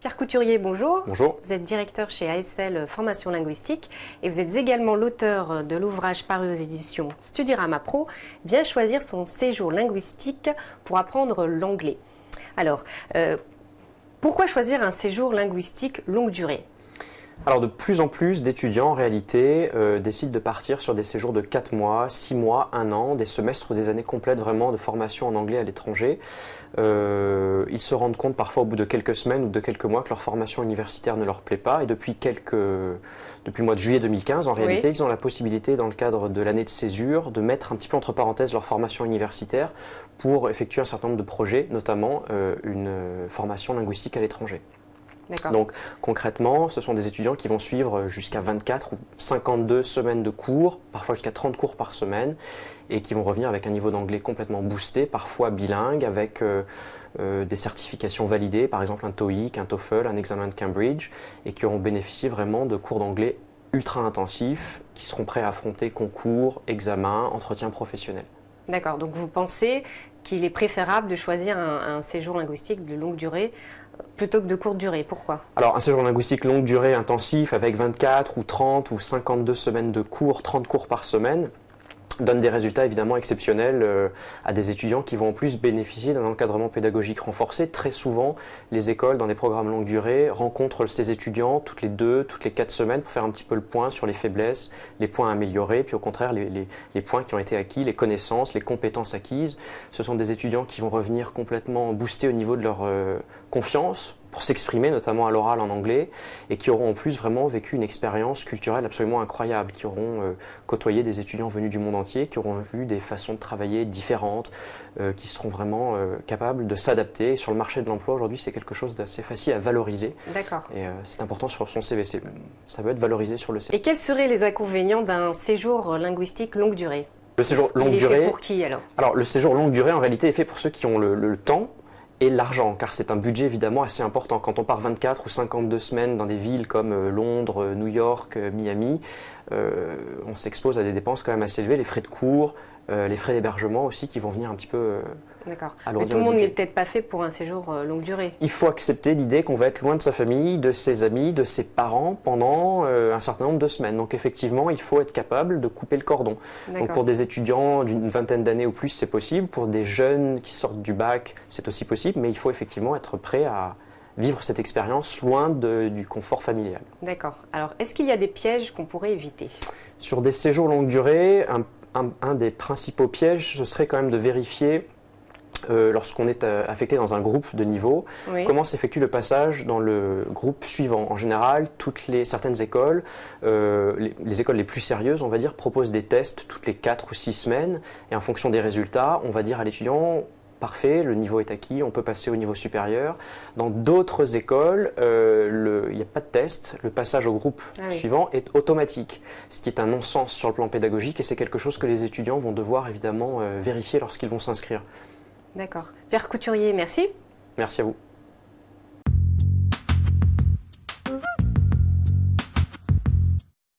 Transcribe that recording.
Pierre Couturier, bonjour. Bonjour. Vous êtes directeur chez ASL Formation Linguistique et vous êtes également l'auteur de l'ouvrage paru aux éditions Studirama Pro, Bien choisir son séjour linguistique pour apprendre l'anglais. Alors, pourquoi choisir un séjour linguistique longue durée ? Alors de plus en plus d'étudiants en réalité décident de partir sur des séjours de 4 mois, 6 mois, 1 an, des semestres ou des années complètes vraiment de formation en anglais à l'étranger. Ils se rendent compte parfois au bout de quelques semaines ou de quelques mois que leur formation universitaire ne leur plaît pas et depuis le mois de juillet 2015 en réalité ils ont la possibilité dans le cadre de l'année de césure de mettre un petit peu entre parenthèses leur formation universitaire pour effectuer un certain nombre de projets, notamment une formation linguistique à l'étranger. Donc concrètement, ce sont des étudiants qui vont suivre jusqu'à 24 ou 52 semaines de cours, parfois jusqu'à 30 cours par semaine, et qui vont revenir avec un niveau d'anglais complètement boosté, parfois bilingue, avec des certifications validées, par exemple un TOEIC, un TOEFL, un examen de Cambridge, et qui auront bénéficié vraiment de cours d'anglais ultra intensifs, qui seront prêts à affronter concours, examens, entretiens professionnels. D'accord, donc vous pensez qu'il est préférable de choisir un séjour linguistique de longue durée plutôt que de courte durée. Pourquoi ? Alors un séjour linguistique longue durée intensif avec 24 ou 30 ou 52 semaines de cours, 30 cours par semaine, donne des résultats évidemment exceptionnels à des étudiants qui vont en plus bénéficier d'un encadrement pédagogique renforcé. Très souvent, les écoles dans des programmes longue durée rencontrent ces étudiants toutes les 2, toutes les 4 semaines pour faire un petit peu le point sur les faiblesses, les points à améliorer, puis au contraire les points qui ont été acquis, les connaissances, les compétences acquises. Ce sont des étudiants qui vont revenir complètement boostés au niveau de leur confiance, pour s'exprimer, notamment à l'oral en anglais, et qui auront en plus vraiment vécu une expérience culturelle absolument incroyable, qui auront côtoyé des étudiants venus du monde entier, qui auront vu des façons de travailler différentes, qui seront vraiment capables de s'adapter. Sur le marché de l'emploi, aujourd'hui, c'est quelque chose d'assez facile à valoriser. D'accord. Et c'est important sur son CV, ça peut être valorisé sur le CV. Et quels seraient les inconvénients d'un séjour linguistique longue durée ? Le séjour longue durée. Il est fait pour qui alors ? Alors, le séjour longue durée, en réalité, est fait pour ceux qui ont le temps et l'argent, car c'est un budget évidemment assez important. Quand on part 24 ou 52 semaines dans des villes comme Londres, New York, Miami, on s'expose à des dépenses quand même assez élevées, les frais de cours, les frais d'hébergement aussi qui vont venir un petit peu D'accord. alourdir le budget. Mais tout le monde n'est peut-être pas fait pour un séjour longue durée. Il faut accepter l'idée qu'on va être loin de sa famille, de ses amis, de ses parents pendant un certain nombre de semaines. Donc effectivement, il faut être capable de couper le cordon. Donc pour des étudiants d'une vingtaine d'années ou plus, c'est possible. Pour des jeunes qui sortent du bac, c'est aussi possible. Mais il faut effectivement être prêt à vivre cette expérience loin du confort familial. D'accord. Alors, est-ce qu'il y a des pièges qu'on pourrait éviter ? Sur des séjours longue durée, un des principaux pièges, ce serait quand même de vérifier lorsqu'on est affecté dans un groupe de niveau, comment s'effectue le passage dans le groupe suivant. En général, certaines écoles, les écoles les plus sérieuses, on va dire, proposent des tests toutes les 4 ou 6 semaines et en fonction des résultats, on va dire à l'étudiant: parfait, le niveau est acquis, on peut passer au niveau supérieur. Dans d'autres écoles, il n'y a pas de test, le passage au groupe suivant est automatique, ce qui est un non-sens sur le plan pédagogique et c'est quelque chose que les étudiants vont devoir évidemment vérifier lorsqu'ils vont s'inscrire. D'accord. Pierre Couturier, merci. Merci à vous.